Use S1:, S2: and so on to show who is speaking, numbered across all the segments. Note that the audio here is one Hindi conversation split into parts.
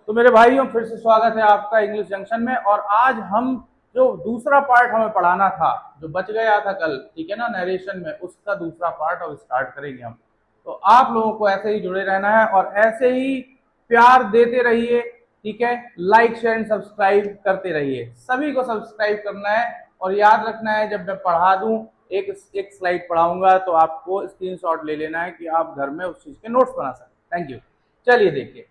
S1: तो मेरे भाइयों फिर से स्वागत है आपका इंग्लिश जंक्शन में। और आज हम जो दूसरा पार्ट हमें पढ़ाना था, जो बच गया था कल, ठीक है ना, नरेशन में, उसका दूसरा पार्ट अब स्टार्ट करेंगे हम। तो आप लोगों को ऐसे ही जुड़े रहना है और ऐसे ही प्यार देते रहिए, ठीक है। लाइक शेयर एंड सब्सक्राइब करते रहिए, सभी को सब्सक्राइब करना है। और याद रखना है, जब मैं पढ़ा दूं, एक एक स्लाइड पढ़ाऊंगा तो आपको स्क्रीनशॉट ले लेना है कि आप घर में उस चीज के नोट्स बना सकते। Thank you. चलिए देखिए।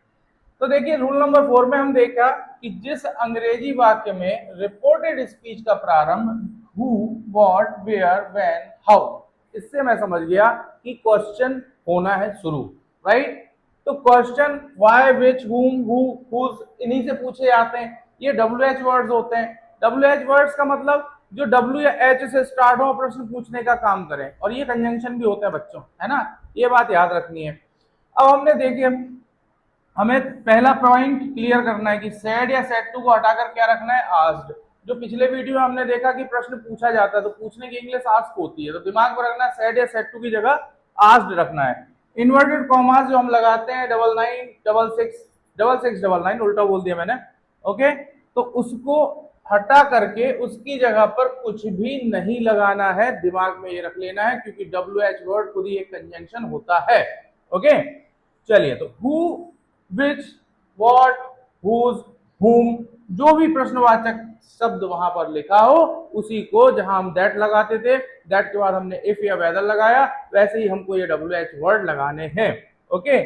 S1: तो देखिए रूल नंबर 4 में हम देखा कि जिस अंग्रेजी वाक्य में रिपोर्टेड स्पीच का प्रारंभ who, what, where, when, how, इससे मैं समझ गया कि क्वेश्चन होना है शुरू। राइट। तो क्वेश्चन व्हाई, विच, हुम, हु, हुज, इन्हीं से पूछे जाते हैं। ये WH वर्ड्स होते हैं। WH वर्ड्स का मतलब जो W या H से स्टार्ट हो, प्रश्न पूछने का काम करें। और ये कंजंक्शन भी होता है बच्चों, है ना, ये बात याद रखनी है। अब हमने देखिए, हमें पहला पॉइंट क्लियर करना है कि सेड या सेड टू को हटाकर क्या रखना है, आस्क्ड। जो पिछले वीडियो में हमने देखा कि प्रश्न पूछा जाता है तो पूछने की इंग्लिश आस्क होती है, तो दिमाग में रखना है सेड या सेड टू की जगह आस्क्ड रखना है। इन्वर्टेड कॉमास जो हम लगाते हैं, 996699, उल्टा बोल दिया मैंने, ओके, तो उसको हटा करके उसकी जगह पर कुछ भी नहीं लगाना है, दिमाग में ये रख लेना है, क्योंकि WH वर्ड खुद ही एक कंजंक्शन होता है। ओके। चलिए, तो हु, विच, वॉट, हुज, हुम, जो भी प्रश्नवाचक शब्द वहां पर लिखा हो, उसी को जहां हम दैट लगाते थे, दैट के बाद हमने इफ या वेदर लगाया, वैसे ही हमको ये WH वर्ड लगाने हैं। ओके।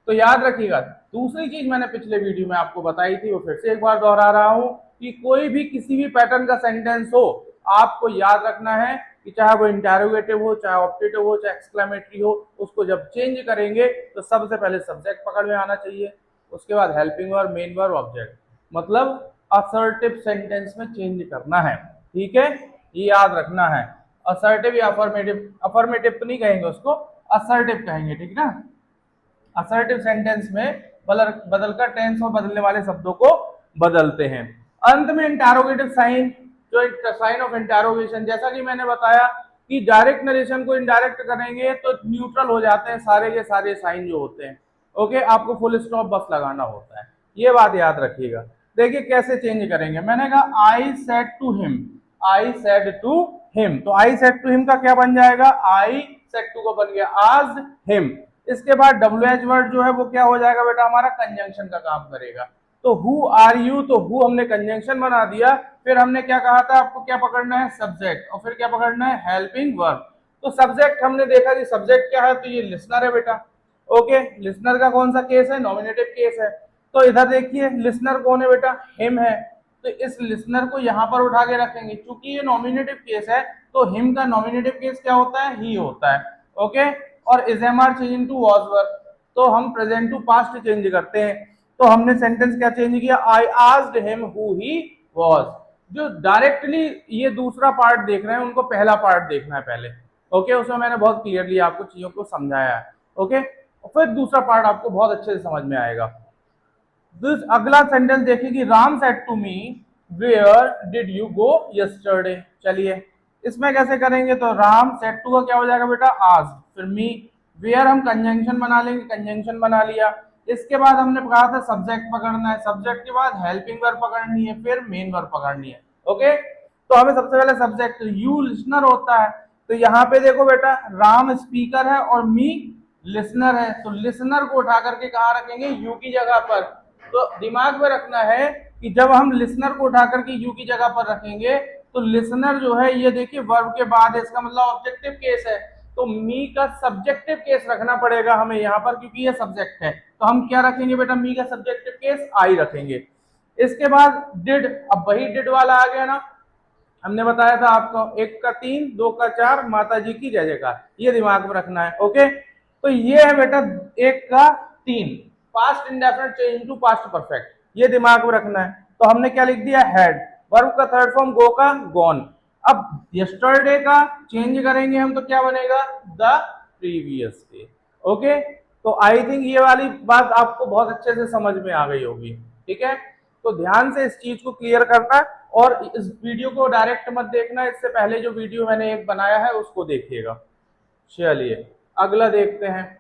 S1: तो याद रखिएगा, दूसरी चीज मैंने पिछले वीडियो में आपको बताई थी, वो फिर से एक बार दोहरा रहा हूं कि कोई भी किसी भी पैटर्न का सेंटेंस हो, आपको याद रखना है कि चाहे वो इंटरोगेटिव हो, चाहे ऑप्टेटिव हो, चाहे एक्सक्लेमेटरी हो, उसको जब चेंज करेंगे तो सबसे पहले सब्जेक्ट पकड़ में आना चाहिए, उसके बाद helping verb, main verb, object, मतलब असर्टिव सेंटेंस में चेंज करना है। ठीक है, ये याद रखना है। असर्टिव या अफर्मेटिव, अफर्मेटिव तो नहीं कहेंगे उसको, असर्टिव कहेंगे, ठीक है ना। असर्टिव सेंटेंस में बदलकर टेंस और बदलने वाले शब्दों को बदलते हैं। अंत में इंटरोगेटिव साइन, जो साइन ऑफ इंटरोगेशन, जैसा कि मैंने बताया कि डायरेक्ट नरेशन को इनडायरेक्ट करेंगे तो न्यूट्रल हो जाते हैं सारे के सारे साइन जो होते हैं। ओके, आपको फुल स्टॉप बस लगाना होता है, ये बात याद रखिएगा। देखिए कैसे चेंज करेंगे। मैंने कहा I said to him, I said to him, तो आई सेड टू हिम का क्या बन जाएगा, आई सेड टू को बन गया आज हिम। इसके बाद WH वर्ड जो है वो क्या हो जाएगा बेटा, हमारा कंजंक्शन का काम करेगा। तो हु आर यू, तो हु हमने कंजंक्शन बना दिया, फिर हमने क्या कहा था आपको, क्या पकड़ना है, सब्जेक्ट, और फिर क्या पकड़ना है, हेल्पिंग वर्ब। तो सब्जेक्ट हमने देखा कि सब्जेक्ट क्या है, तो ये लिसनर है बेटा। ओके, लिसनर का कौन सा केस है, नॉमिनेटिव केस है। तो इधर देखिए लिसनर कौन है बेटा, हिम है। तो इस लिसनर को यहां पर उठा के रखेंगे, क्योंकि ये नॉमिनेटिव केस है, तो हिम का नॉमिनेटिव केस क्या होता है, ही होता है। ओके। और is am are change to was verb, तो हम प्रेजेंट टू पास्ट चेंज करते हैं। तो हमने सेंटेंस क्या चेंज किया, I asked him who he was. जो डायरेक्टली ये दूसरा पार्ट देख रहे हैं उनको पहला पार्ट देखना है पहले। ओके, उसमें मैंने बहुत क्लियरली आपको चीजों को समझाया है। ओके, फिर दूसरा पार्ट आपको बहुत अच्छे से समझ में आएगा। दिस अगला सेंटेंस देखिए कि Ram said to me where did you go yesterday. चलिए इसमें कैसे करेंगे, तो राम सेड टू का क्या हो जाएगा बेटा, आस्क्ड, फिर मी, वेयर हम कंजंक्शन बना लेंगे, कंजंक्शन बना लिया। इसके बाद हमने कहा था सब्जेक्ट पकड़ना है, सब्जेक्ट के बाद हेल्पिंग वर्ब पकड़नी है, फिर मेन वर्ब पकड़नी है। ओके, तो हमें सबसे पहले सब्जेक्ट, यू लिसनर होता है, तो यहाँ पे देखो बेटा राम स्पीकर है और मी लिसनर है, तो लिसनर को उठा करके कहाँ रखेंगे, यू की जगह पर। तो दिमाग में रखना है कि जब हम लिसनर को उठा करके यू की जगह पर रखेंगे तो लिसनर जो है ये देखिए वर्ब के बाद है, इसका मतलब ऑब्जेक्टिव केस है, तो मी का सब्जेक्टिव केस रखना पड़ेगा हमें यहाँ पर, क्योंकि ये सब्जेक्ट है। तो हम क्या रखेंगे बेटा, मी का सब्जेक्टिव केस आई रखेंगे। इसके बाद डिड, अब वही डिड वाला आ गया ना, हमने बताया था आपको, एक का 3, 2 का 4, माता जी की जय जयकार, ये दिमाग में रखना है। ओके, तो ये है बेटा एक का 3, past indefinite change to past perfect, ये दिमाग में रखना है। तो हमने क्या लिख दिया, हैड, वर्ब का थर्ड फॉर्म गो का गॉन। अब यस्टरडे का चेंज करेंगे हम तो क्या बनेगा, द प्रीवियस डे। ओके, तो आई थिंक ये वाली बात आपको बहुत अच्छे से समझ में आ गई होगी। ठीक है, तो ध्यान से इस चीज को क्लियर करना, और इस वीडियो को डायरेक्ट मत देखना, इससे पहले जो वीडियो मैंने एक बनाया है उसको देखिएगा। चलिए अगला देखते हैं।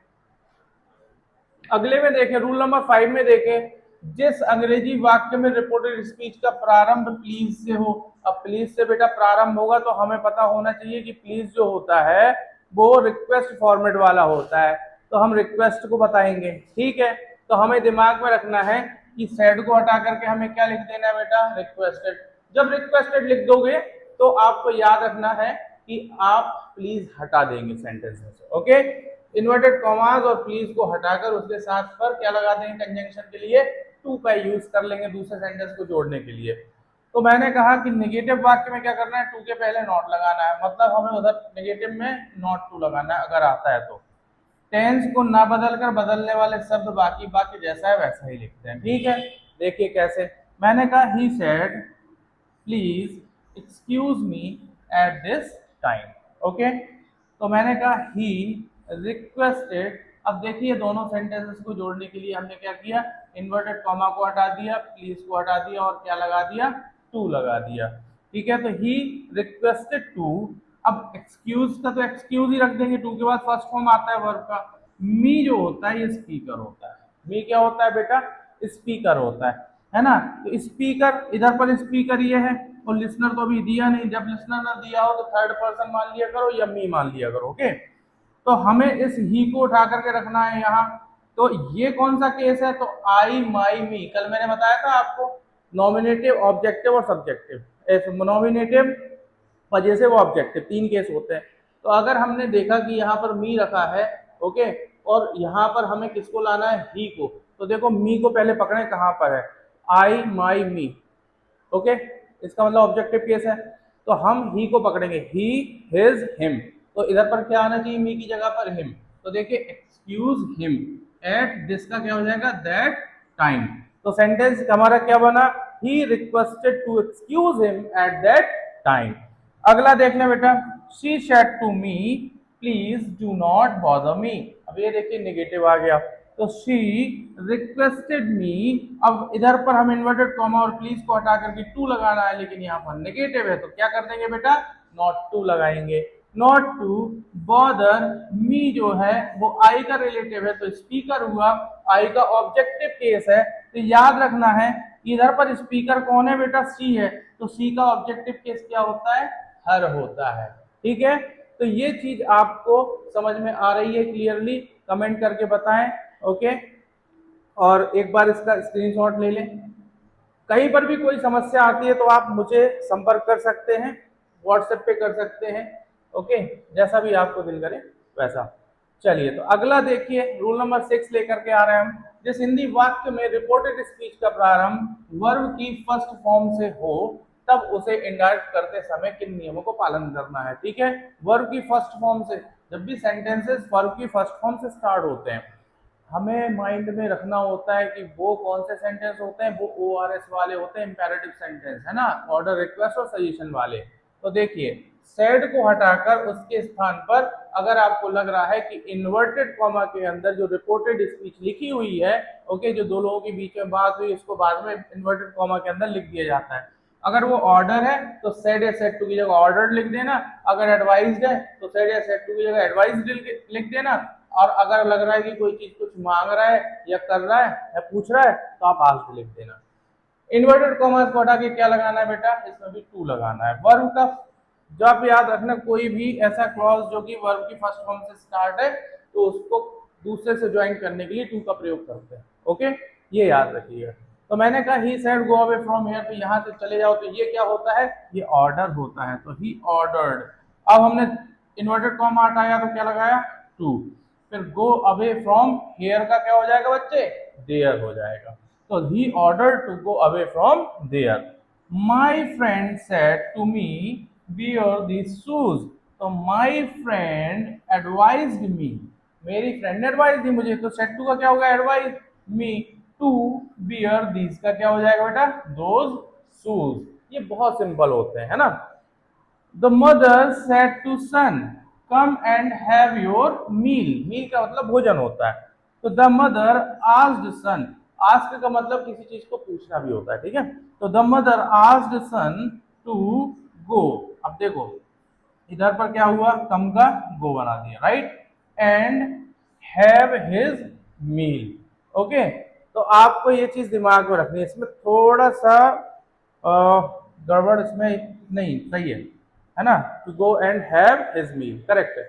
S1: अगले में देखें, रूल नंबर 5 में देखें, जिस अंग्रेजी वाक्य में रिपोर्टेड स्पीच का प्रारंभ प्लीज से हो। अब प्लीज से बेटा प्रारंभ होगा तो हमें पता होना चाहिए कि प्लीज जो होता है वो रिक्वेस्ट फॉर्मेट वाला होता है, तो हम रिक्वेस्ट को बताएंगे। ठीक है, तो हमें दिमाग में रखना है कि सेड को हटा करके हमें क्या लिख देना है बेटा, रिक्वेस्टेड। जब रिक्वेस्टेड लिख दोगे तो आपको याद रखना है कि आप प्लीज हटा देंगे सेंटेंस में से। ओके, इन्वर्टेड कॉमास और प्लीज को हटाकर उसके साथ पर क्या लगा देंगे कंजंक्शन के लिए, टू का यूज कर लेंगे दूसरे सेंटेंस को जोड़ने के लिए। तो मैंने कहा कि नेगेटिव वाक्य में क्या करना है, टू के पहले नॉट लगाना है, मतलब हमें उधर नेगेटिव में नॉट टू लगाना है अगर आता है तो। टेंस को ना बदलकर बदलने वाले शब्द बाकी वाक्य जैसा है वैसा ही लिखते हैं। ठीक है, देखिए कैसे। मैंने कहा he said please excuse me at this time. Okay, तो मैंने कहा ही रिक्वेस्टेड। अब देखिए दोनों सेंटेंसेस को जोड़ने के लिए हमने क्या किया, इन्वर्टेड कॉमा को हटा दिया, प्लीज को हटा दिया और क्या लगा दिया, टू लगा दिया। ठीक है, तो ही रिक्वेस्टेड टू। अब एक्सक्यूज का तो एक्सक्यूज ही रख देंगे, टू के बाद फर्स्ट फॉर्म आता है वर्ब का। मी जो होता है ये स्पीकर होता है। मी क्या होता है बेटा, स्पीकर होता है ना। तो स्पीकर इधर पर स्पीकर ये है और लिसनर तो अभी दिया नहीं। जब लिसनर ना दिया हो तो थर्ड पर्सन मान लिया करो या मी मान लिया करो। ओके, तो हमें इस ही को उठा करके रखना है यहाँ। तो ये कौन सा केस है, तो आई माई मी। कल मैंने बताया था आपको नॉमिनेटिव, ऑब्जेक्टिव और सब्जेक्टिव। नॉमिनेटिव, पजेसिव, ऑब्जेक्टिव, तीन केस होते हैं। तो अगर हमने देखा कि यहाँ पर मी रखा है, ओके, और यहाँ पर हमें किसको लाना है, ही को, तो देखो मी को पहले पकड़े कहाँ पर है, आई माई मी। ओके, इसका मतलब ऑब्जेक्टिव केस है, तो हम ही को पकड़ेंगे, ही हिज हिम। तो इधर पर क्या आना चाहिए, मी की जगह पर हिम। तो देखिए एक्सक्यूज हिम एट दिस का क्या हो जाएगा, दैट टाइम। तो सेंटेंस हमारा क्या बना, he requested to excuse him at that time. अगला देखना बेटा, she said to me please do not bother me. अब ये देखिए नेगेटिव आ गया, तो शी रिक्वेस्टेड मी। अब इधर पर हम इन्वर्टेड कॉमा और प्लीज को हटा करके टू लगाना है, लेकिन यहाँ पर नेगेटिव है तो क्या कर देंगे बेटा, नॉट टू लगाएंगे। नॉट टू बॉदर मी जो है वो आई का रिलेटिव है तो स्पीकर हुआ, आई का ऑब्जेक्टिव केस है। तो याद रखना है इधर पर स्पीकर कौन है बेटा, सी है, तो सी का ऑब्जेक्टिव केस क्या होता है, हर होता है। ठीक है, तो ये चीज आपको समझ में आ रही है क्लियरली, कमेंट करके बताएं। ओके, और एक बार इसका स्क्रीनशॉट ले लें। कहीं पर भी कोई समस्या आती है तो आप मुझे संपर्क कर सकते हैं, व्हाट्सएप पे कर सकते हैं। ओके, जैसा भी आपको दिल करे वैसा। चलिए, तो अगला देखिए, रूल नंबर 6 लेकर के आ रहे हैं हम। जिस हिंदी वाक्य में रिपोर्टेड स्पीच का प्रारंभ वर्ब की फर्स्ट फॉर्म से हो तब उसे इंडायरेक्ट करते समय किन नियमों को पालन करना है। ठीक है, वर्ब की फर्स्ट फॉर्म से, जब भी सेंटेंसेस वर्ब की फर्स्ट फॉर्म से स्टार्ट होते हैं हमें माइंड में रखना होता है कि वो कौन से सेंटेंस होते हैं, वो ओआरएस वाले होते हैं, इंपेरेटिव सेंटेंस है ना, ऑर्डर, रिक्वेस्ट और सजेशन वाले। तो देखिए सेड को हटाकर उसके स्थान पर अगर आपको लग रहा है कि इन्वर्टेड कॉमा के अंदर जो रिपोर्टेड स्पीच लिखी हुई है, ओके, जो दो लोगों के बीच में बात हुई उसको बाद में इन्वर्टेड कॉमा के अंदर लिख दिया जाता है। अगर वो ऑर्डर है तो सेड या सेड टू की जगह ऑर्डर्ड लिख देना, अगर एडवाइज्ड है तो सेड या सेड टू की जगह एडवाइज्ड लिख देना, और अगर लग रहा है कि कोई चीज कुछ मांग रहा है या कर रहा है या पूछ रहा है तो आप आस्क्ड लिख देना। इन्वर्टेड कॉमास को हटा के क्या लगाना है बेटा, इसमें भी टू लगाना है। वर्ब का जब याद रखना, कोई भी ऐसा क्लॉज जो कि वर्ब की फर्स्ट फॉर्म से स्टार्ट है तो उसको दूसरे से ज्वाइन करने के लिए टू का प्रयोग करते हैं। ओके, ये याद रखिएगा। तो मैंने कहा he said go away from here, तो यहाँ से चले जाओ, तो ये क्या होता है, ये ऑर्डर होता है, तो ही ऑर्डर्ड। अब हमने इन्वर्टेड कॉमा हटाया तो क्या लगाया, टू। फिर गो अवे फ्रॉम हियर का क्या हो जाएगा बच्चे, देयर हो जाएगा। तो he order to go away from there. My friend said to me wear these shoes, तो माई फ्रेंड एडवाइज्ड मी, मेरी फ्रेंड ने एडवाइस दी मुझे, तो सेड टू का क्या होगा, advise me to wear these का क्या हो जाएगा बेटा, दोज शूज। ये बहुत सिंपल होते हैं, है ना। The mother said to son come and have your meal, meal का मतलब भोजन होता है। तो the mother asked son, ask का मतलब किसी चीज को पूछना भी होता है, ठीक है। तो the mother asked son to go. अब देखो इधर पर क्या हुआ, कम का गो बना दिया, right, and have his meal. Okay, तो आपको ये चीज दिमाग में रखनी है। इसमें थोड़ा सा गड़बड़ इसमें नहीं, सही है ना, to go and have his meal, correct है।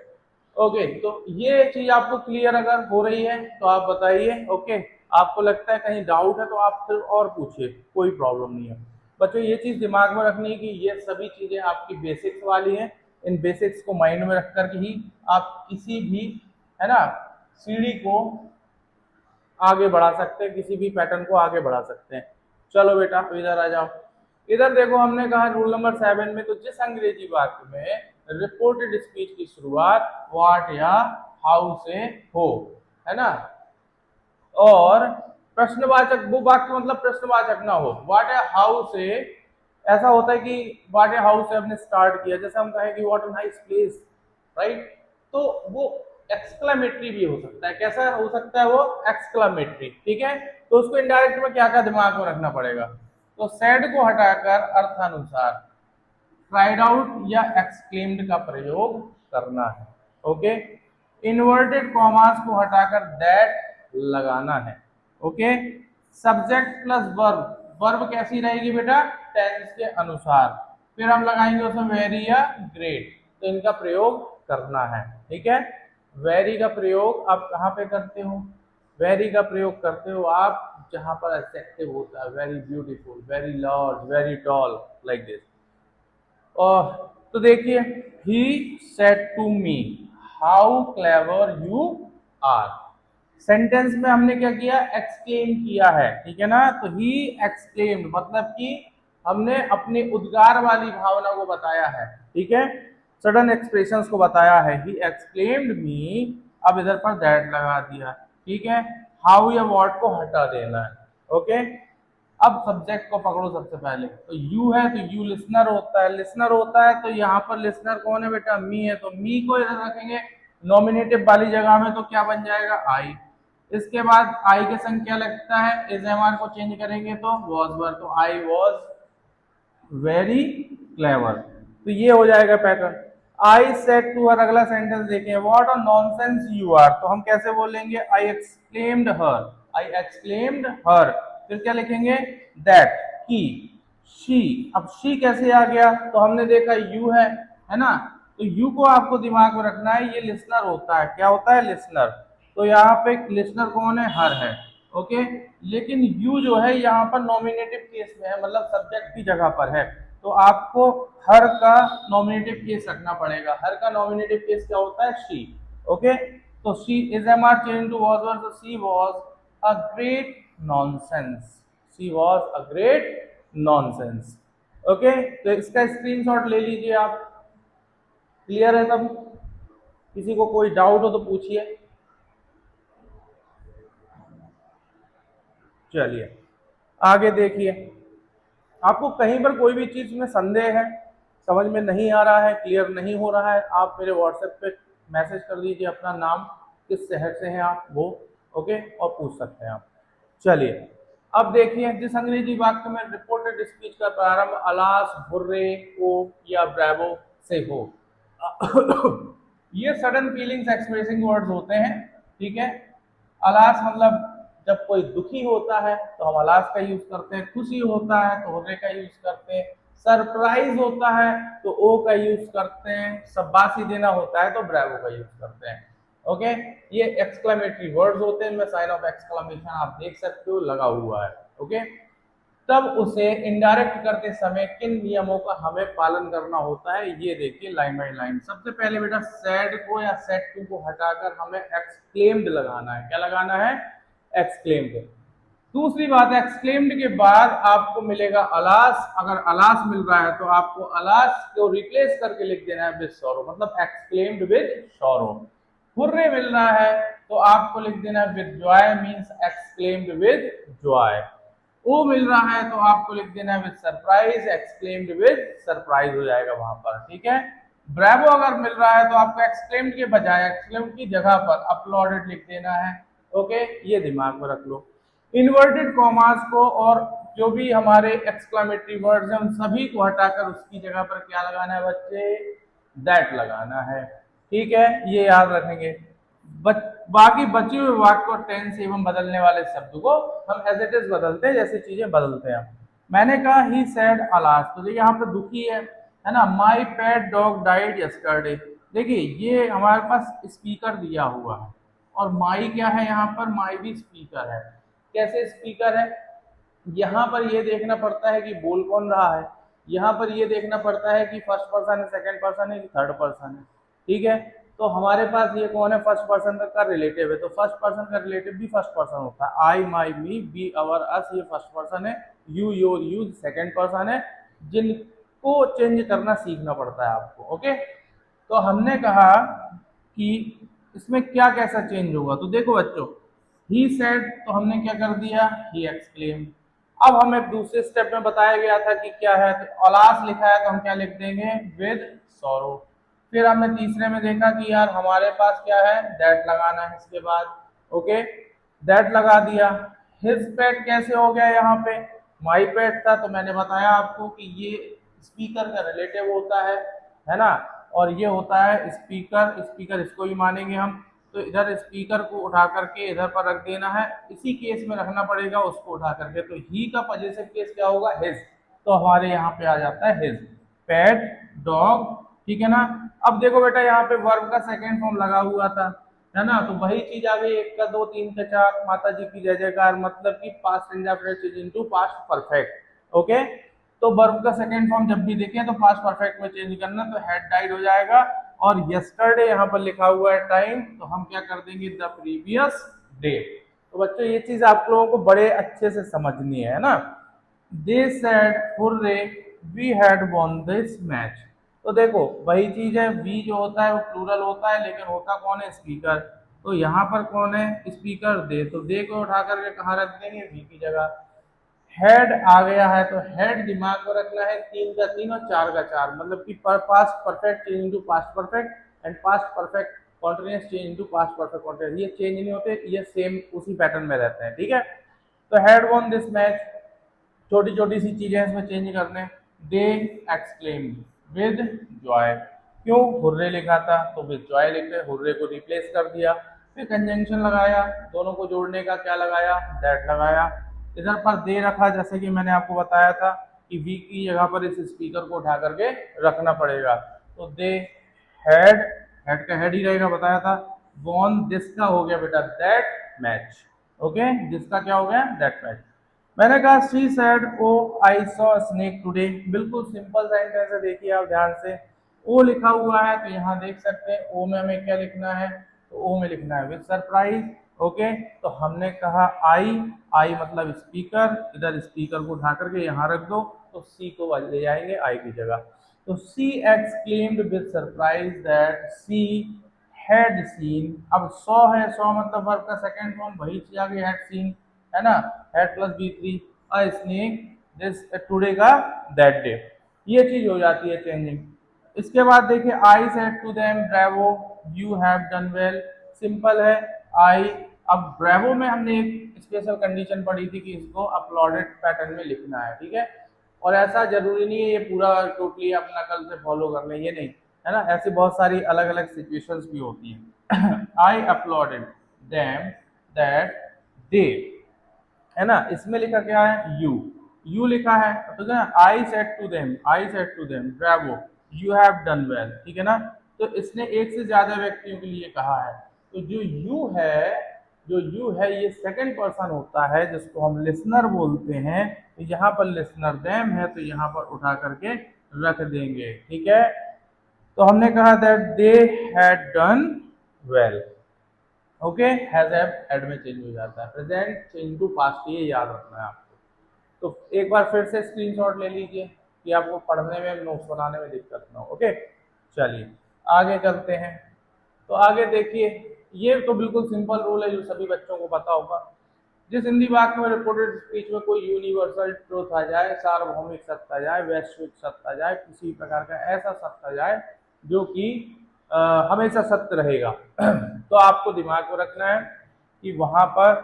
S1: ओके, तो ये चीज आपको क्लियर अगर हो रही है तो आप बताइए। ओके, आपको लगता है कहीं डाउट है तो आप फिर और पूछिए, कोई प्रॉब्लम नहीं है। बच्चों ये चीज दिमाग में रखनी है कि ये सभी चीजें आपकी बेसिक्स वाली हैं। इन बेसिक्स को माइंड में रख कर ही आप किसी भी, है ना, सीढ़ी को आगे बढ़ा सकते हैं, किसी भी पैटर्न को आगे बढ़ा सकते हैं। चलो बेटा इधर आ जाओ। इधर देखो, हमने कहा रूल नंबर 7 में, तो जिस अंग्रेजी वाक्य में रिपोर्टेड स्पीच की शुरुआत व्हाट या हाउ से हो, है ना, और प्रश्नवाचक, वो वाक्य मतलब प्रश्नवाचक ना हो, व्हाट या हाउ से ऐसा होता है कि व्हाट या हाउ से हमने स्टार्ट किया, जैसे हम कहें कि what a nice place, right, तो वो एक्सक्लेमेटरी भी हो सकता है। कैसा हो सकता है वो? एक्सक्लेमेटरी, ठीक है। तो उसको इनडायरेक्ट में क्या क्या दिमाग में रखना पड़ेगा, तो सेड को हटाकर अर्थानुसार क्राइड आउट या एक्सक्लेम्ड का प्रयोग करना है। ओके, इन्वर्टेड कॉमास को हटाकर दैट लगाना है। Okay, subject plus verb, verb कैसी रहेगी बेटा? टेंस के अनुसार। फिर हम लगाएंगे उसमें वेरी या ग्रेट, तो इनका प्रयोग करना है, ठीक है। वेरी का प्रयोग आप कहाँ पे करते हो? वेरी का प्रयोग करते हो आप जहां पर एडजेक्टिव होता है, very beautiful, very large, very tall, like this. और तो देखिए, he said to me how clever you are, sentence में हमने क्या किया? एक्सक्लेम किया है, ठीक है ना। तो ही एक्सक्लेम्ड मतलब कि हमने अपनी उद्गार वाली भावना को बताया है, ठीक है, सडन एक्सप्रेशंस को बताया है। ही एक्सक्लेम्ड मी, अब इधर पर दैट लगा दिया, ठीक है। हाउ या व्हाट को हटा देना है। ओके, अब सब्जेक्ट को पकड़ो सबसे पहले, तो यू है तो यू लिसनर होता है, लिसनर होता है तो यहाँ पर लिसनर कौन है बेटा? मी है, तो मी को इधर रखेंगे नॉमिनेटिव वाली जगह में, तो क्या बन जाएगा? आई। इसके बाद आई के संग क्या लगता है? इज एम आर को चेंज करेंगे तो वॉज वर, तो आई वॉज वेरी क्लेवर, तो ये हो जाएगा pattern. I said to her, अगला सेंटेंस देखें, what a nonsense you are, तो हम कैसे बोलेंगे? I exclaimed her, I exclaimed her. फिर क्या लिखेंगे? दैट, की, शी। अब शी कैसे आ गया? तो हमने देखा यू है ना, तो यू को आपको दिमाग में रखना है, ये लिसनर होता है। क्या होता है? लिसनर। तो यहाँ पे लिसनर कौन है? हर है। ओके, लेकिन यू जो है यहाँ पर नॉमिनेटिव केस में है, मतलब सब्जेक्ट की जगह पर है, तो आपको हर का नॉमिनेटिव केस रखना पड़ेगा। हर का नॉमिनेटिव केस क्या होता है? शी। ओके, तो she is am are change to was were, तो she was a great nonsense, she was a great nonsense. Okay, तो इसका स्क्रीनशॉट ले लीजिए आप। क्लियर है सब? किसी को कोई डाउट हो तो पूछिए। चलिए आगे देखिए, आपको कहीं पर कोई भी चीज में संदेह है, समझ में नहीं आ रहा है, क्लियर नहीं हो रहा है, आप मेरे व्हाट्सएप पे मैसेज कर दीजिए अपना नाम, किस शहर से हैं आप वो, ओके, और पूछ सकते हैं आप। चलिए अब देखिए, जिस अंग्रेजी वाक्य में रिपोर्टेड स्पीच का प्रारंभ अलास, हुर्रे, ओ या ब्रेवो से हो, ये सडन फीलिंग्स एक्सप्रेसिंग वर्ड्स होते हैं, ठीक है। अलास मतलब जब कोई दुखी होता है तो हम अलास का यूज करते हैं, खुशी होता है तो हुर्रे का यूज करते हैं, सरप्राइज होता है तो ओ का यूज करते हैं, शाबाशी देना होता है तो ब्रेवो का यूज करते हैं। ओके, ये एक्सक्लेमेटरी वर्ड्स होते हैं, इनमें साइन ऑफ एक्सक्लेमेशन आप देख सकते हो लगा हुआ है। ओके, तब उसे इनडायरेक्ट करते समय किन नियमों का हमें पालन करना होता है, ये देखिए लाइन बाय लाइन। सबसे पहले बेटा सेड को या सेड टू को हटाकर हमें एक्सक्लेम्ड लगाना है। क्या लगाना है? एक्सक्लेम्ड। दूसरी बात, एक्सक्लेम्ड के बाद आपको मिलेगा अलास, अगर अलास मिल रहा है तो आपको अलास को रिप्लेस करके लिख देना है विद सॉरो, मतलब एक्सक्लेम्ड विद सॉरो। हुर्रे मिल रहा है तो आपको लिख देना है with joy, means exclaimed with joy. Oh मिल रहा है तो आपको लिख देना है with surprise, exclaimed with surprise हो जाएगा वहां पर, ठीक है। ब्रेवो अगर मिल रहा है तो आपको एक्सक्लेम्ड के बजाय एक्सक्लेम्ड की जगह पर अपलॉडेड लिख देना है। ओके, ये दिमाग में रख लो। इन्वर्टेड कॉमास को और जो भी हमारे एक्सक्लेमेटरी वर्ड्स हैं उन सभी को हटाकर उसकी जगह पर क्या लगाना है बच्चे? दैट लगाना है, ठीक है, ये याद रखेंगे। बाकी बचे हुए वाक्य को टेंस एवं बदलने वाले शब्द को हम एज इट इज बदलते हैं, जैसे चीजें बदलते हैं। मैंने कहा ही सेड अलास, तो देखिए यहाँ पे दुखी है ना। माई पेट डॉग डाइड यस्टरडे, देखिए ये हमारे पास स्पीकर दिया हुआ है और माई क्या है, यहाँ पर माई भी स्पीकर है। कैसे स्पीकर है, यहाँ पर ये देखना पड़ता है कि बोल कौन रहा है, यहाँ पर ये देखना पड़ता है कि फर्स्ट पर्सन है, सेकंड पर्सन है कि थर्ड पर्सन है। ठीक है, तो हमारे पास ये कौन है, फर्स्ट पर्सन का रिलेटिव है, तो फर्स्ट पर्सन का रिलेटिव भी फर्स्ट पर्सन होता है। आई, माई, मी, बी, अवर, अस, ये फर्स्ट पर्सन है। You, your, use second person है, जिनको चेंज करना सीखना पड़ता है आपको। ओके, तो हमने कहा कि इसमें क्या कैसा चेंज होगा, तो देखो बच्चों, ही सेड तो हमने क्या कर दिया, ही एक्सक्लेम। अब हमें दूसरे स्टेप में बताया गया था कि क्या है, तो अलास लिखा है तो हम क्या लिख देंगे, विद सॉरो। फिर हमने तीसरे में देखा कि यार हमारे पास क्या है, दैट लगाना है इसके बाद। ओके, दैट लगा दिया। हिज पेट कैसे हो गया, यहाँ पे माई पेट था, तो मैंने बताया आपको कि ये स्पीकर का रिलेटिव होता है ना, और ये होता है स्पीकर, स्पीकर इसको भी मानेंगे हम। तो इधर स्पीकर को उठा करके इधर पर रख देना है, इसी केस में रखना पड़ेगा उसको उठा करके, तो ही का पॉजिटिव केस क्या होगा, हिज, तो हमारे यहाँ पे आ जाता है हिज पेट डॉग। ठीक है ना। अब देखो बेटा, यहाँ पे वर्ब का सेकंड फॉर्म लगा हुआ था, है ना, तो वही चीज आ गई, एक का दो, तीन का चार, माता जी की जय जयकार, मतलब कि past indefinite into past perfect. Okay, तो वर्ब का सेकंड फॉर्म जब भी देखें तो पास्ट परफेक्ट में चेंज करना, तो हैड डाइड हो जाएगा, और यस्टरडे यहाँ पर लिखा हुआ है टाइम, तो हम क्या कर देंगे, द प्रीवियस डे। तो बच्चों ये चीज आप लोगों को बड़े अच्छे से समझनी है ना। They said hurray we had won this match, तो देखो वही चीज है, वी जो होता है वो प्लूरल होता है, लेकिन होता कौन है, स्पीकर। तो यहाँ पर कौन है, स्पीकर दे, तो दे को उठा करके कहाँ रख देंगे, वी की जगह। हेड आ गया है तो हेड दिमाग में रखना है, तीन का तीन और चार का चार, मतलब कि past perfect change into past perfect and past perfect continuous change into past perfect continuous, ये चेंज नहीं होते, ये सेम उसी पैटर्न में रहते हैं। ठीक है, तो हेड वॉन दिस मैच, छोटी छोटी सी चीजें इसमें चेंज करने। दे एक्सक्लेम विद जॉय, क्यों हुर्रे लिखा था तो विद जॉय लिख रहे, हुर्रे को रिप्लेस कर दिया। फिर कंजंक्शन लगाया, दोनों को जोड़ने का क्या लगाया, दैट लगाया। इधर पर दे रखा, जैसे कि मैंने आपको बताया था कि वी की जगह पर इस स्पीकर को उठा करके रखना पड़ेगा, तो दे हैड, हेड का हेड ही रहेगा, बताया था। वॉन दिस का हो गया बेटा दैट मैच। ओके, दिस का क्या हो गया, दैट मैच। मैंने कहा she said oh I saw snake today, बिल्कुल सिंपल सेंटेंस है, देखिए आप ध्यान से। ओ लिखा हुआ है तो यहाँ देख सकते हैं, ओ में हमें क्या लिखना है, तो ओ में लिखना है विद सरप्राइज। ओके, तो हमने कहा आई, आई मतलब स्पीकर, इधर स्पीकर को उठा करके यहाँ रख दो, तो सी को ले जाएंगे आई की जगह। तो she exclaimed with surprise that she had seen, अब सॉ है, सॉ मतलब वर्ब का सेकंड फॉर्म, वही चीज आ गई हैड सीन, है ना, had plus V three, a snake this today का दैट डे, ये चीज हो जाती है चेंजिंग। इसके बाद देखिए I said to them bravo you have done well, simple है आई। अब ब्रेवो में हमने एक स्पेशल कंडीशन पढ़ी थी कि इसको अपलोडेड पैटर्न में लिखना है। ठीक है, और ऐसा जरूरी नहीं है ये पूरा टोटली आप नकल से फॉलो कर लें, ये नहीं, है ना, ऐसी बहुत सारी अलग अलग सिचुएशंस भी होती हैं। I uploaded them that day, है ना, इसमें लिखा क्या है, यू, यू लिखा है, तो I said to them, I said to them bravo you have done well. ठीक है ना, तो इसने एक से ज्यादा व्यक्तियों के लिए कहा है, तो जो यू है, जो यू है ये सेकंड पर्सन होता है जिसको हम लिसनर बोलते हैं, तो यहाँ पर लिसनर देम है तो यहाँ पर उठा करके रख देंगे। ठीक है, तो हमने कहा that they had done well. Okay, has had में चेंज हो जाता है, प्रेजेंट चेंज टू पास्ट, ये याद रखना है आपको। तो एक बार फिर से स्क्रीनशॉट ले लीजिए कि आपको पढ़ने में, नोट्स बनाने में दिक्कत ना हो। ओके, चलिए आगे चलते हैं। तो आगे देखिए, ये तो बिल्कुल सिंपल रूल है जो सभी बच्चों को पता होगा। जिस हिंदी वाक्य में रिपोर्टेड स्पीच में कोई यूनिवर्सल ट्रूथ आ जाए, सार्वभौमिक सत्य आ जाए, वैश्विक सत्य आ जाए, किसी प्रकार का ऐसा सत्य आ जाए जो कि हमेशा सत्य रहेगा, तो आपको दिमाग में रखना है कि वहां पर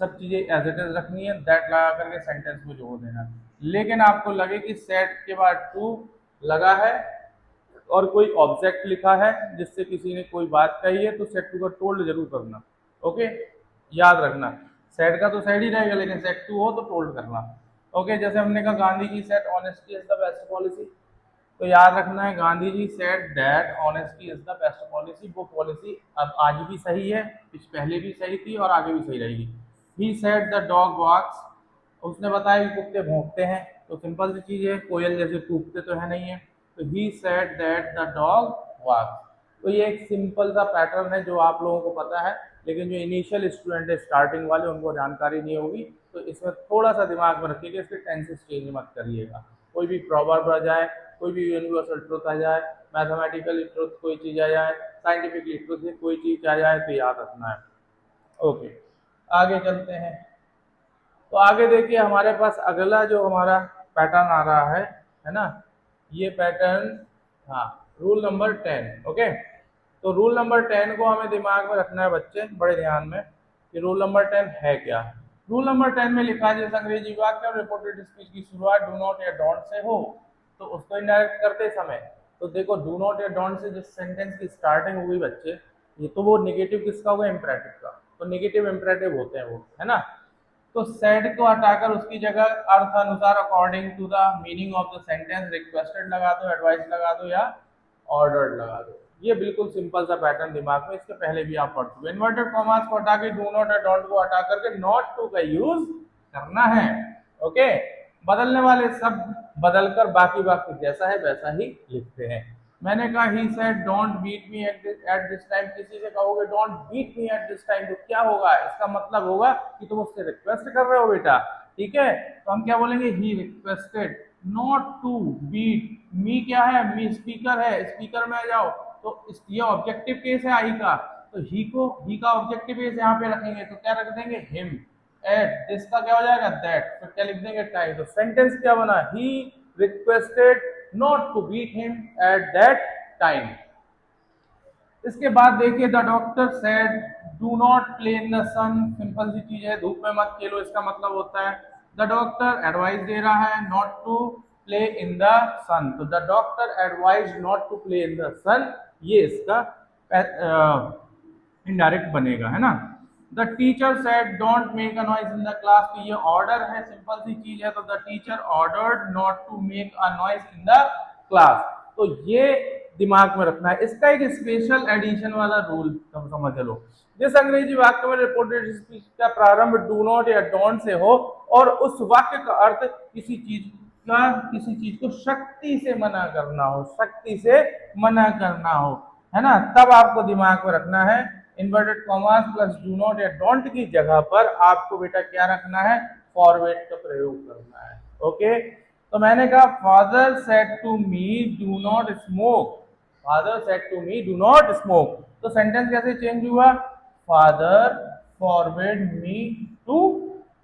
S1: सब चीजें एज इट इज रखनी है, दैट लगा करके सेंटेंस में जोड़ देना। लेकिन आपको लगे कि सेट के बाद टू लगा है और कोई ऑब्जेक्ट लिखा है जिससे किसी ने कोई बात कही है तो सेट टू का टोल्ड जरूर करना। ओके, याद रखना, सेट का तो सेट ही रहेगा लेकिन सेट टू हो तो टोल्ड करना। ओके, जैसे हमने कहा Gandhi ji said honesty is the best policy, तो याद रखना है Gandhi ji said that honesty is the best policy. वो पॉलिसी अब आज भी सही है, पहले भी सही थी और आगे भी सही रहेगी। ही सेड द डॉग वॉक्स, उसने बताया कि कुत्ते भौंकते हैं, तो सिंपल सी चीज है, कोयल जैसे कूदते तो है नहीं है, तो he said that the dog walks. तो ये एक सिंपल सा पैटर्न है जो आप लोगों को पता है, लेकिन जो इनिशियल स्टूडेंट है स्टार्टिंग वाले उनको जानकारी नहीं होगी, तो इसमें थोड़ा सा दिमाग में रखिएगा, इसके टेंसेस चेंज मत करिएगा। कोई भी प्रॉवर्ब आ जाए, कोई भी यूनिवर्सल ट्रुथ आ जाए, मैथमेटिकल ट्रुथ कोई चीज़ आ जाए, साइंटिफिक ट्रुथ कोई चीज़ आ जाए, तो याद रखना है। ओके, आगे चलते हैं। तो आगे देखिए हमारे पास अगला जो हमारा पैटर्न आ रहा है ना, ये पैटर्न, हाँ, रूल नंबर 10। ओके, तो रूल नंबर 10 को हमें दिमाग में रखना है बच्चे, बड़े ध्यान में, कि रूल नंबर 10 है क्या। रूल नंबर 10 में लिखा है जैसे अंग्रेजी वाक्य और रिपोर्टेड स्पीच की शुरुआत डू नॉट या डोंट से हो, तो उसको इंडायरेक्ट करते समय, तो देखो डू नॉट या डोंट से जिस सेंटेंस की स्टार्टिंग हुई बच्चे, ये तो वो नेगेटिव किसका होगा, इम्परेटिव का, तो नेगेटिव इम्परेटिव होते हैं वो, है ना। तो सेड को हटाकर उसकी जगह अर्थ अनुसार according to the meaning of the sentence requested लगा दो, एडवाइस लगा दो या ऑर्डर्ड लगा दो। ये बिल्कुल सिंपल सा पैटर्न दिमाग में, इसके पहले भी आप पढ़ चुके। इन्वर्टेड कॉमास को हटा के डू नॉट और डोंट को हटा करके नॉट टू का यूज करना है। ओके, बदलने वाले शब्द बदलकर बाकी वाक्य जैसा है वैसा ही लिखते हैं। मैंने कहा he said don't beat me at this time, किसी से कहोगे don't beat me at this time तो क्या होगा, इसका मतलब होगा कि तुम उससे रिक्वेस्ट कर रहे हो बेटा, ठीक है। तो हम क्या बोलेंगे, he requested not to beat me, क्या है, मी स्पीकर है, स्पीकर में आ जाओ, तो ये ऑब्जेक्टिव केस है आई का, तो ही को, ही का ऑब्जेक्टिव केस यहाँ पे रखेंगे, तो क्या रख देंगे, हिम। एट दिस का क्या हो जाएगा, दैट, फिर क्या लिख देंगे, टाइम। तो सेंटेंस क्या बना, he requested not to beat him at that time. इसके बाद देखिए the doctor said do not play in the sun, simple सी चीज है, धूप में मत खेलो, इसका मतलब होता है द डॉक्टर एडवाइस दे रहा है not to play in the sun, तो the doctor advise not to play in the sun, ये इसका इनडायरेक्ट बनेगा, है ना। The teacher said don't make a noise in the class, तो ये ऑर्डर है, सिंपल सी चीज है, तो the teacher ordered not to make a noise in the class, तो ये दिमाग में रखना है। इसका एक स्पेशल एडिशन वाला रूल समझ लो, जिस अंग्रेजी वाक्य में रिपोर्टेड स्पीच का प्रारंभ डू नॉट या डोंट से हो और उस वाक्य का अर्थ किसी चीज को शक्ति से मना करना हो, शक्ति से मना करना हो, है ना, तब आपको दिमाग में रखना है inverted commas plus do not या डोंट की जगह पर आपको बेटा क्या रखना है, फॉरवर्ड का प्रयोग करना है। ओके, तो मैंने कहा father said to me do not smoke, father said to me do not smoke, तो सेंटेंस कैसे चेंज हुआ, father forward me to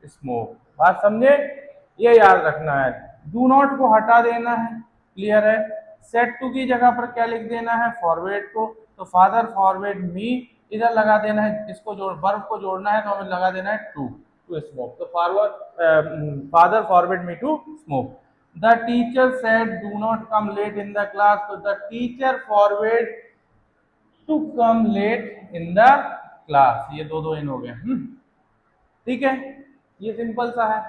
S1: smoke. बात समझे, ये याद रखना है। डू नॉट को हटा देना है, क्लियर है। सेड टू की जगह पर क्या लिख देना है, फॉरवर्ड को, तो फादर फॉरवर्ड मी, इधर लगा देना है, इसको जोड़, वर्ब को जोड़ना है तो हमें लगा देना है टू स्मोक, तो forward father forward me to smoke. The teacher said do not come late in the class, तो the teacher forward to come late in the class, ये दो इन हो गए। ठीक है, ये सिंपल सा है,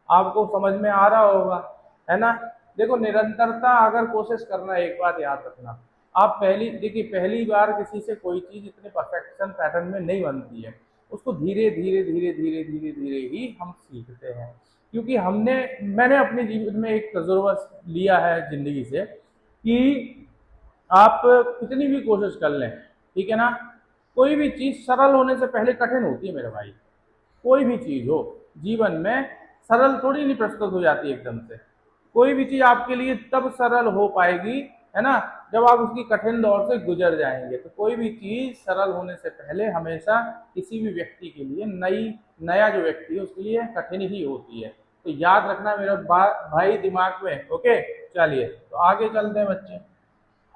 S1: आपको समझ में आ रहा होगा, है ना। देखो निरंतरता अगर कोशिश करना, एक बात याद रखना, आप पहली बार किसी से कोई चीज इतने परफेक्शन पैटर्न में नहीं बनती है, उसको धीरे धीरे धीरे धीरे धीरे धीरे ही हम सीखते हैं, क्योंकि मैंने अपने जीवन में एक तजुर्बा लिया है जिंदगी से कि आप कितनी भी कोशिश कर लें, ठीक है ना, कोई भी चीज सरल होने से पहले कठिन होती है मेरे भाई, कोई भी चीज हो जीवन में सरल थोड़ी नहीं प्रस्तुत हो जाती एकदम से, कोई भी चीज आपके लिए तब सरल हो पाएगी, है ना, जब आप उसकी कठिन दौर से गुजर जाएंगे। तो कोई भी चीज सरल होने से पहले हमेशा किसी भी व्यक्ति के लिए नया जो व्यक्ति है उसके लिए कठिन ही होती है, तो याद रखना मेरा भाई दिमाग में। ओके, चलिए तो आगे चलते हैं बच्चे,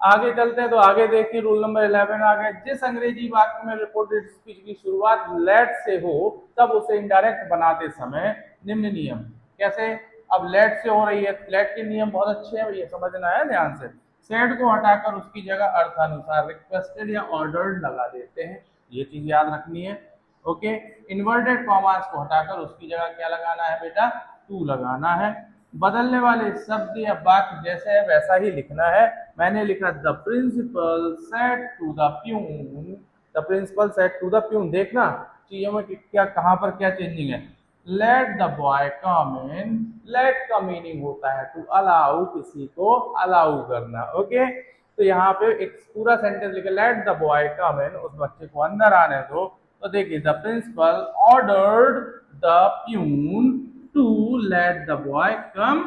S1: आगे चलते हैं। तो आगे देखिए रूल नंबर 11 आ गया, जिस अंग्रेजी वाक्य में रिपोर्टेड स्पीच की शुरुआत लेट से हो तब उसे इनडायरेक्ट बनाते समय निम्न नियम, कैसे, अब लेट से हो रही है, लेट के नियम बहुत अच्छे हैं, ये समझना है ध्यान से। सेड को हटाकर उसकी जगह अर्थानुसार रिक्वेस्टेड या ऑर्डर्ड लगा देते हैं, ये चीज याद रखनी है। ओके, इन्वर्टेड कॉमास को हटाकर उसकी जगह क्या लगाना है बेटा, टू लगाना है। बदलने वाले शब्द या वाक्य जैसे है वैसा ही लिखना है। मैंने लिखा the principal said to the peon, the principal said to the peon. देखना चीजों में क्या कहां पर क्या चेंजिंग है। Let the boy come in, let का मीनिंग होता है टू अलाउ, किसी को अलाउ करना। ओके, तो यहाँ पे एक पूरा सेंटेंस लिखा, let the boy come in, उस बच्चे को अंदर आने दो। तो देखिए, the principal ordered the peon to let the boy come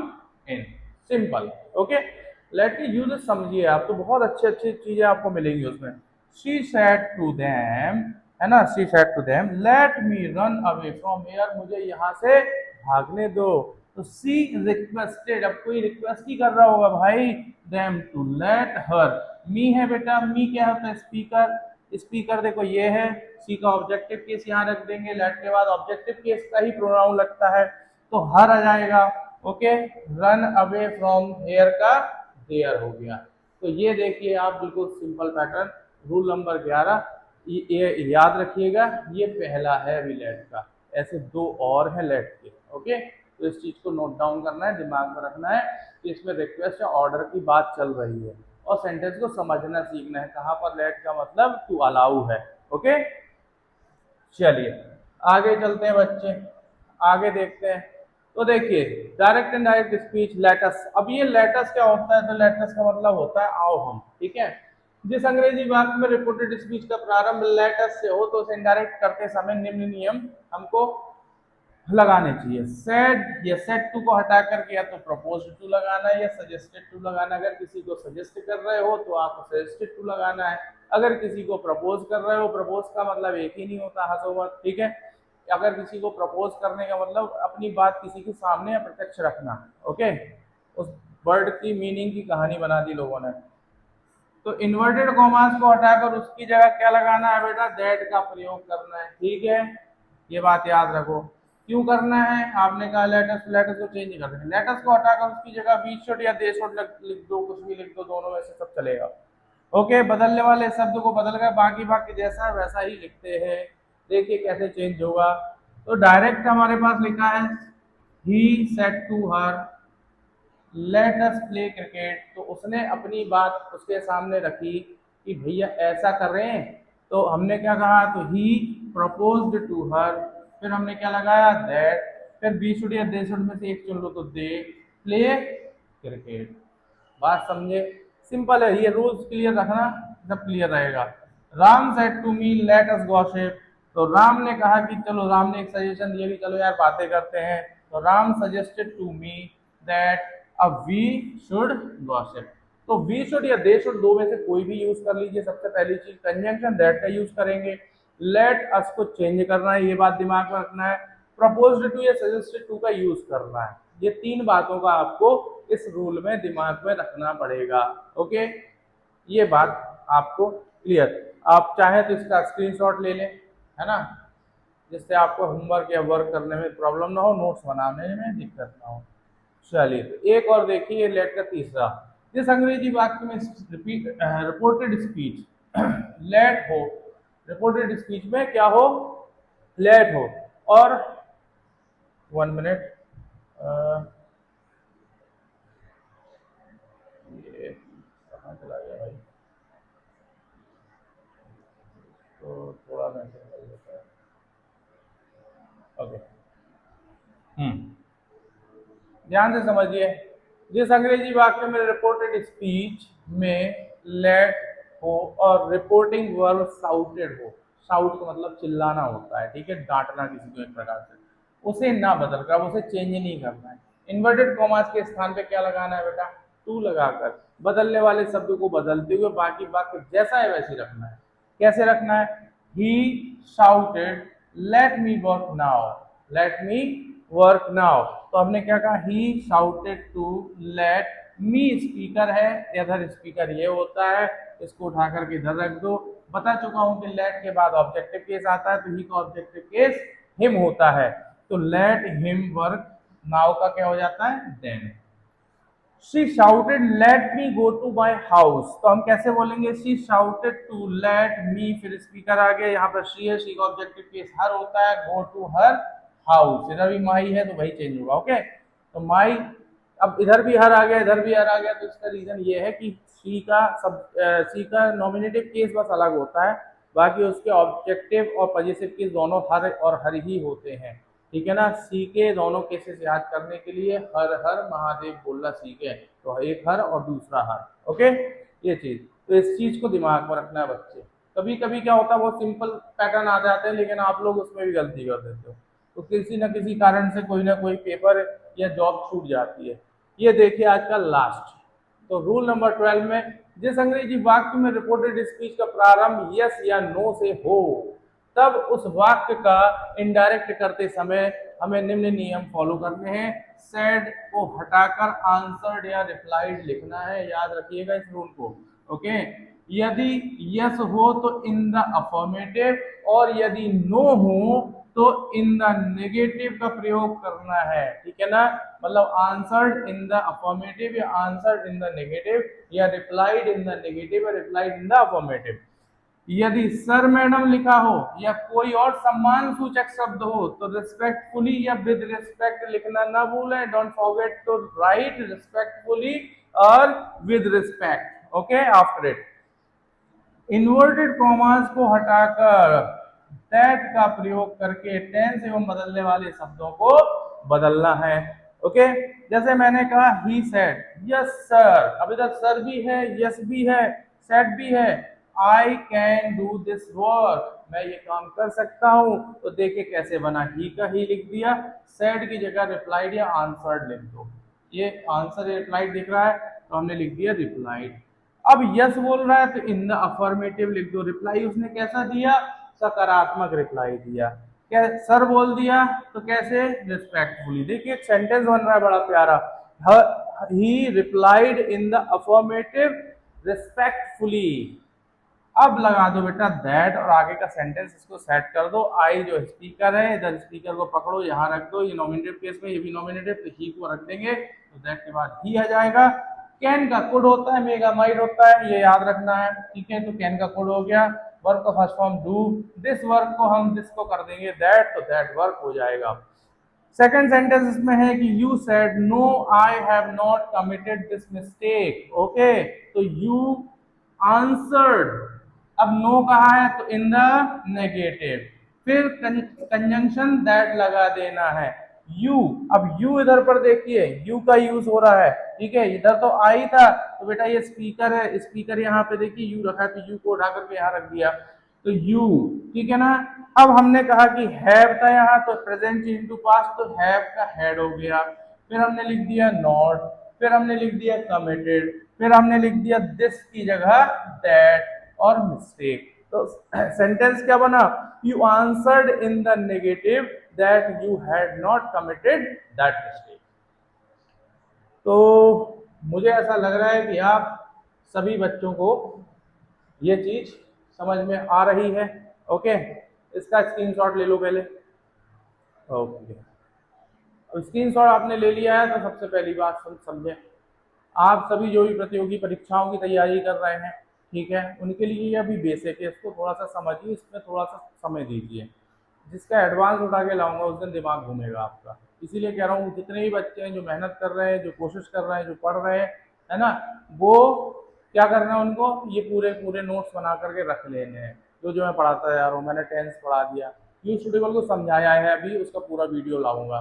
S1: in, simple. Okay, let के यूज समझिए आप, तो बहुत अच्छी अच्छी चीजें आपको मिलेंगी उसमें। शी सेड टू देम, है ना, she said to them let me run away from here, मुझे यहाँ से भागने दो। तो सी रिक्वेस्टेड, अब कोई रिक्वेस्ट ही कर रहा होगा भाई, देम टू लेट हर। मी है बेटा, मी क्या होता है, स्पीकर, स्पीकर देखो ये है, सी का ऑब्जेक्टिव केस यहाँ रख देंगे, लेट के बाद ऑब्जेक्टिव केस का ही प्रोनाउन लगता है, तो हर आ जाएगा। Okay, run away from here का देयर हो गया। तो ये देखिए आप, बिल्कुल सिंपल पैटर्न। रूल नंबर 11 ये याद रखिएगा, ये पहला है अभी लेट का, ऐसे दो और है लेट के। ओके, तो इस चीज को नोट डाउन करना है, दिमाग में रखना है कि इसमें रिक्वेस्ट या ऑर्डर की बात चल रही है, और सेंटेंस को समझना सीखना है, कहाँ पर लेट का मतलब टू अलाउ है। ओके, चलिए आगे चलते हैं बच्चे, आगे देखते हैं। तो देखिए, direct and direct speech, let us. अब ये लेटस क्या होता है, तो लेटस का मतलब होता है आओ हम, ठीक है। जिस अंग्रेजी वाक्य में रिपोर्टेड स्पीच का प्रारंभ लेटस से हो, तो उसे इनडायरेक्ट करते समय निम्न नियम हमको लगाने चाहिए। सेड या सेड टू को हटा करके या तो प्रपोज्ड टू लगाना है या सजेस्टेड टू लगाना है। अगर किसी को सजेस्ट कर रहे हो तो आपको सजेस्टेड टू लगाना है, अगर किसी को प्रपोज कर रहे हो, प्रपोज का मतलब एक ही नहीं होता, हंसो मत, ठीक है। अगर किसी को प्रपोज करने का मतलब अपनी बात किसी के सामने या प्रत्यक्ष रखना। ओके, उस वर्ड की मीनिंग की कहानी बना दी लोगों ने। तो इन्वर्टेड कॉमास को हटाकर उसकी जगह क्या लगाना है बेटा, दैट का प्रयोग करना है, ठीक है। ये बात याद रखो। क्यों करना है, आपने कहा लेटस, लेटस को चेंज कर देंगे, लेटस को हटाकर उसकी जगह बी शुड या दे शुड लिख दो, कुछ भी लिख दो, दोनों में से सब चलेगा। ओके, बदलने वाले शब्द को बदल कर बाकी बाकी जैसा है वैसा ही लिखते हैं। देखिए कैसे चेंज होगा। तो डायरेक्ट हमारे पास लिखा है, he said to her let us play cricket, तो उसने अपनी बात उसके सामने रखी कि भैया ऐसा कर रहे हैं, तो हमने क्या कहा, तो ही प्रपोज्ड टू हर, फिर हमने क्या लगाया, दैट, फिर बी शुड या दे शुड में से एक चुन लो, तो दे प्ले क्रिकेट। बात समझे, सिंपल है, ये रूल्स क्लियर रखना, सब क्लियर रहेगा। Ram said to me let us gossip, तो राम ने कहा कि चलो, राम ने एक सजेशन दिया कि चलो यार बातें करते हैं, तो Ram suggested to me that अब वी शुड गॉसिप। तो वी शुड या दे शुड दो में से कोई भी यूज कर लीजिए। सबसे पहली चीज कंजंक्शन दैट का यूज करेंगे। लेट अस को चेंज करना है, ये बात दिमाग में रखना है। प्रपोज्ड टू या सजेस्टेड टू का यूज करना है। ये तीन बातों का आपको इस रूल में दिमाग में रखना पड़ेगा। ओके, ये बात आपको क्लियर। आप चाहें तो इसका स्क्रीनशॉट ले लें, है ना, जिससे आपको होमवर्क या वर्क करने में प्रॉब्लम ना हो, नोट्स बनाने में दिक्कत ना हो। चलिए, तो एक और देखिए लेट का तीसरा। जिस अंग्रेजी वाक्य में रिपोर्टेड स्पीच लेट हो, रिपोर्टेड स्पीच में क्या हो, लेट हो, और 1 मिनट, ये कहाँ चला गया भाई, तो थोड़ा मैसेज कर देता है। ओके, ध्यान से समझिए। जिस अंग्रेजी वाक्य में रिपोर्टेड स्पीच में लेट हो और रिपोर्टिंग वर्ब साउटेड हो, साउट का मतलब चिल्लाना होता है, ठीक है, डांटना किसी को एक प्रकार से, उसे ना बदल कर, उसे चेंज नहीं करना है। इन्वर्टेड कॉमास के स्थान पे क्या लगाना है बेटा, टू लगाकर बदलने वाले शब्द को बदलते हुए बाकी वाक्य जैसा है वैसे रखना है। कैसे रखना है, he shouted let me work now, let me work now, तो हमने क्या कहा, he shouted to let me, speaker है, इधर स्पीकर ये होता है, इसको उठा करके इधर रख दो। बता चुका हूं कि लेट के बाद ऑब्जेक्टिव केस आता है, तो ही का ऑब्जेक्टिव केस हिम होता है, तो लेट हिम वर्क नाउ का क्या हो जाता है, then. She shouted let me go to my house, तो हम कैसे बोलेंगे, she shouted to let me, फिर स्पीकर आ गया, यहाँ पर शी है, शी का ऑब्जेक्टिव केस हर होता है, गो टू हर हाउस, इधर भी माई है तो वही चेंज होगा। ओके, तो माई, अब इधर भी हर आ गया, इधर भी हर आ गया, तो इसका रीजन ये है कि सी का नॉमिनेटिव केस बस अलग होता है, बाकी उसके ऑब्जेक्टिव और पॉजिटिव केस दोनों हर और हर ही होते हैं। ठीक है ना, सी के दोनों केसेस याद करने के लिए हर हर महादेव बोलना सीखे, तो एक हर और दूसरा हर। ओके, ये चीज, तो इस चीज को दिमाग में रखना है बच्चे। कभी कभी क्या होता है, बहुत सिंपल पैटर्न आ जाते हैं, लेकिन आप लोग उसमें भी गलती कर देते हो, तो किसी न किसी कारण से कोई ना कोई पेपर या जॉब छूट जाती है। ये देखिए आज का लास्ट, तो रूल नंबर 12 में, जिस अंग्रेजी वाक्य में रिपोर्टेड स्पीच का प्रारंभ यस या नो से हो, तब उस वाक्य का इनडायरेक्ट करते समय हमें निम्न नियम फॉलो करने हैं। सेड को हटाकर आंसर्ड या रिप्लाइड लिखना है, याद रखिएगा इस रूल को। ओके, यदि यस हो तो इन द अफर्मेटिव, और यदि नो हो तो इन द नेगेटिव का प्रयोग करना है। ठीक है ना, मतलब आंसर्ड इन द अफर्मेटिव या आंसर्ड इन द नेगेटिव, या रिप्लाइड इन द नेगेटिव या रिप्लाइड इन द अफर्मेटिव। यदि सर मैडम लिखा हो या कोई और सम्मान सूचक शब्द हो तो रिस्पेक्टफुली या विद रिस्पेक्ट लिखना ना भूलें। Don't forget to write respectfully और with respect. Okay, after it inverted commas को हटाकर दैट का प्रयोग करके टेंस एवं बदलने वाले शब्दों को बदलना है। ओके, जैसे मैंने कहा ही सेड, यस सर, अब इधर सर भी है, यस भी है, सेड भी है, I can do this work, मैं ये काम कर सकता हूं, तो देखिए कैसे बना, ही का ही लिख दिया, सेड की जगह रिप्लाइड या आंसर्ड लिख दो, ये आंसर रिप्लाइड दिख रहा है तो हमने लिख दिया रिप्लाइड। अब यस बोल रहा है तो इन द अफर्मेटिव लिख दो, रिप्लाई उसने कैसा दिया, सकारात्मक रिप्लाई दिया। क्या सर बोल दिया तो कैसे, रिस्पेक्टफुली। देखिए एक सेंटेंस बन रहा है बड़ा प्यारा, ही replied in the affirmative respectfully. अब लगा दो बेटा दैट और आगे का सेंटेंस इसको सेट कर दो। आई जो स्पीकर है, इधर स्पीकर को पकड़ो, यहाँ रख दो, ये नॉमिनेटिव केस में ये भी नॉमिनेटिव, तो ही को रख देंगे, तो दैट के बाद ही आ जाएगा। कैन का कोड होता है, मेगा माइट होता है, ये याद रखना है। ठीक है, तो कैन का कोड हो गया, वर्क का first form do, this work को हम दिस को कर देंगे दैट, तो दैट वर्क हो जाएगा। सेकेंड सेंटेंस इसमें है कि you said no I have not committed this mistake. Okay, तो यू आंसर्ड, अब नो कहा है तो इन द नेगेटिव, फिर कंजंक्शन दैट लगा देना है, यू। अब यू इधर पर देखिए, यू का यूज हो रहा है, ठीक है, इधर तो आई था, तो बेटा ये स्पीकर है, स्पीकर यहाँ पे देखिए यू रखा है, तो यू को उठा करके यहाँ रख दिया, तो यू। ठीक है ना, अब हमने कहा कि हैव था यहाँ, तो प्रेजेंट इनटू पास्ट, तो हैव का हैड हो गया, फिर हमने लिख दिया नॉट, फिर हमने लिख दिया कमिटेड, फिर हमने लिख दिया दिस की जगह दैट और मिस्टेक। तो सेंटेंस क्या बना, you answered in the negative that you had not committed that mistake. तो मुझे ऐसा लग रहा है कि आप सभी बच्चों को ये चीज समझ में आ रही है। ओके, इसका स्क्रीनशॉट ले लो पहले। ओके, स्क्रीनशॉट आपने ले लिया है तो सबसे पहली बात समझे, आप सभी जो भी प्रतियोगी परीक्षाओं की तैयारी कर रहे हैं, ठीक है, उनके लिए ये अभी बेसिक है, इसको थोड़ा सा समझिए, इसमें थोड़ा सा समय दीजिए। जिसका एडवांस उठा के लाऊंगा उस दिन दिमाग घूमेगा आपका। इसीलिए कह रहा हूँ जितने भी बच्चे हैं जो मेहनत कर रहे हैं, जो कोशिश कर रहे हैं, जो पढ़ रहे हैं, है ना, वो क्या करना है, उनको ये पूरे पूरे नोट्स बना करके रख लेने हैं। जो मैं पढ़ाता जा रहा हूँ, मैंने टेंस पढ़ा दिया, यूज सुटेबल को समझाया है, अभी उसका पूरा वीडियो लाऊंगा,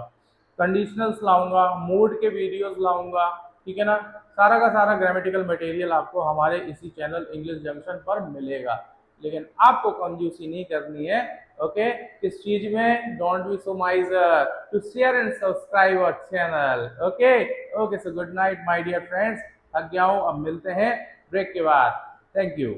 S1: कंडीशनल्स लाऊंगा, मूड के वीडियोस लाऊंगा, ठीक है ना, सारा का सारा ग्रामेटिकल मटेरियल आपको हमारे इसी चैनल इंग्लिश जंक्शन पर मिलेगा। लेकिन आपको कंजूसी नहीं करनी है। ओके, किस चीज में, don't be so miser to share and subscribe our channel. Okay okay, so good night my dear friends, थक गया हूं, अब मिलते हैं ब्रेक के बाद। Thank you.